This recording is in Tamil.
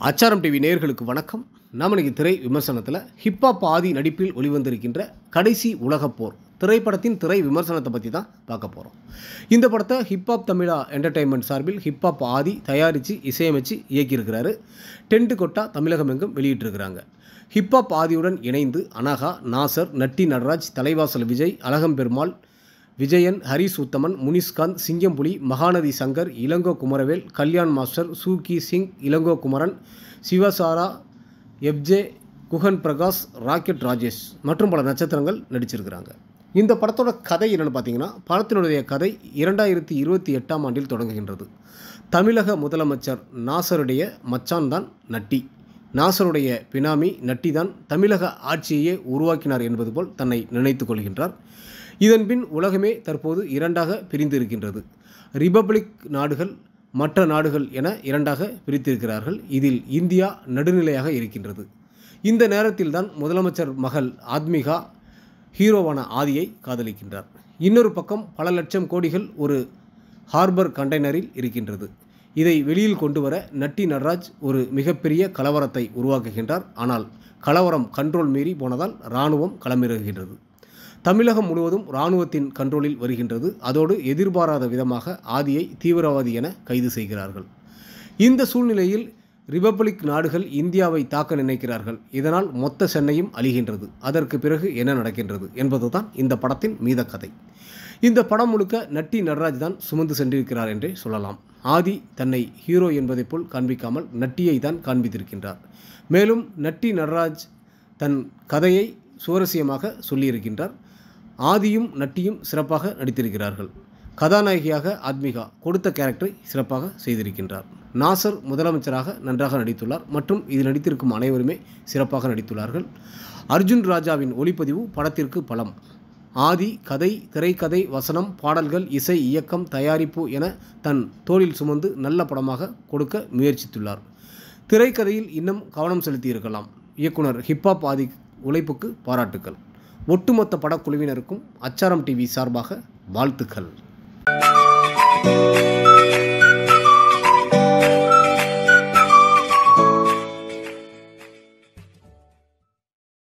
அச்சாரம் டிவி நேயர்களுக்கு வணக்கம். நாம் இன்னைக்கு திரை விமர்சனத்தில் ஹிப்ஹாப் ஆதி நடிப்பில் வெளிவந்திருக்கின்ற கடைசி உலகப்போர் திரைப்படத்தின் திரை விமர்சனத்தை பற்றி தான் பார்க்க போகிறோம். இந்த படத்தை ஹிப்ஹாப் தமிழா என்டர்டெயின்மெண்ட் சார்பில் ஹிப்ஹாப் ஆதி தயாரித்து இசையமைச்சு இயக்கியிருக்கிறாரு. டென்ட் கொட்டா தமிழகம் எங்கும் வெளியிட்டிருக்கிறாங்க. ஹிப்ஹாப் ஆதியுடன் இணைந்து Anagha, Nassar, Natty Natraj, Thalaivasal Vijay, Azhagamperumal, Vijayan, Harish Uthaman, Munishkanth, Singampuli, Mahanadhi Shankar, Ilango Kumaravel, Kalyan master, Suki Singh, Ilango Kumaran, Sivasara, FJ, Guhan Prakash, Rocket Rajesh மற்றும் பல நட்சத்திரங்கள் நடிச்சிருக்கிறாங்க. இந்த படத்தோட கதை என்னென்னு பார்த்தீங்கன்னா, படத்தினுடைய கதை 2028ஆம் ஆண்டில் தொடங்குகின்றது. தமிழக முதலமைச்சர் நாசருடைய மச்சான் தான் நட்டி. நாசருடைய பினாமி நட்டி தான் தமிழக ஆட்சியையே உருவாக்கினார் என்பது போல் தன்னை நினைத்து கொள்கின்றார். இதன்பின் உலகமே தற்போது இரண்டாக பிரிந்து இருக்கின்றது. ரிபப்ளிக் நாடுகள், மற்ற நாடுகள் என இரண்டாக பிரித்திருக்கிறார்கள். இதில் இந்தியா நடுநிலையாக இருக்கின்றது. இந்த நேரத்தில் தான் முதலமைச்சர் மகள் ஆத்மிகா ஹீரோவான ஆதியை காதலிக்கின்றார். இன்னொரு பக்கம் பல லட்சம் கோடிகள் ஒரு ஹார்பர் கண்டெய்னரில் இருக்கின்றது. இதை வெளியில் கொண்டு வர நட்டி நடராஜ் ஒரு மிகப்பெரிய கலவரத்தை உருவாக்குகின்றார். ஆனால் கலவரம் கண்ட்ரோல் மீறி போனதால் இராணுவம் களமிறங்குகின்றது. தமிழகம் முழுவதும் இராணுவத்தின் கண்ட்ரோலில் வருகின்றது. அதோடு எதிர்பாராத விதமாக ஆதியை தீவிரவாதி என கைது செய்கிறார்கள். இந்த சூழ்நிலையில் ரிபப்ளிக் நாடுகள் இந்தியாவை தாக்க நினைக்கிறார்கள். இதனால் மொத்த சென்னையும் அழிகின்றது. அதற்கு பிறகு என்ன நடக்கின்றது என்பதுதான் இந்த படத்தின் மீத கதை. இந்த படம் முழுக்க நட்டி நடராஜ் தான் சுமந்து சென்றிருக்கிறார் என்றே சொல்லலாம். ஆதி தன்னை ஹீரோ என்பதை போல் காண்பிக்காமல் நட்டியை தான் காண்பித்திருக்கின்றார். மேலும் நட்டி நடராஜ் தன் கதையை சுவாரஸ்யமாக சொல்லியிருக்கின்றார். ஆதியும் நட்டியும் சிறப்பாக நடித்திருக்கிறார்கள். கதாநாயகியாக ஆத்மிகா கொடுத்த கேரக்டரை சிறப்பாக செய்திருக்கின்றார். நாசர் முதலமைச்சராக நன்றாக நடித்துள்ளார் மற்றும் இதில் நடித்திருக்கும் அனைவருமே சிறப்பாக நடித்துள்ளார்கள். அர்ஜுன் ராஜாவின் ஒளிப்பதிவு படத்திற்கு பலம். ஆதி கதை, திரைக்கதை, வசனம், பாடல்கள், இசை, இயக்கம், தயாரிப்பு என தன் தோளில் சுமந்து நல்ல படமாக கொடுக்க முயற்சித்துள்ளார். திரைக்கதையில் இன்னும் கவனம் செலுத்தியிருக்கலாம். இயக்குனர் ஹிப்ஹாப் ஆதி உழைப்புக்கு பாராட்டுக்கள். ஒட்டுமொத்த படக்குழுவினருக்கும் அச்சாரம் டிவி சார்பாக வாழ்த்துக்கள்.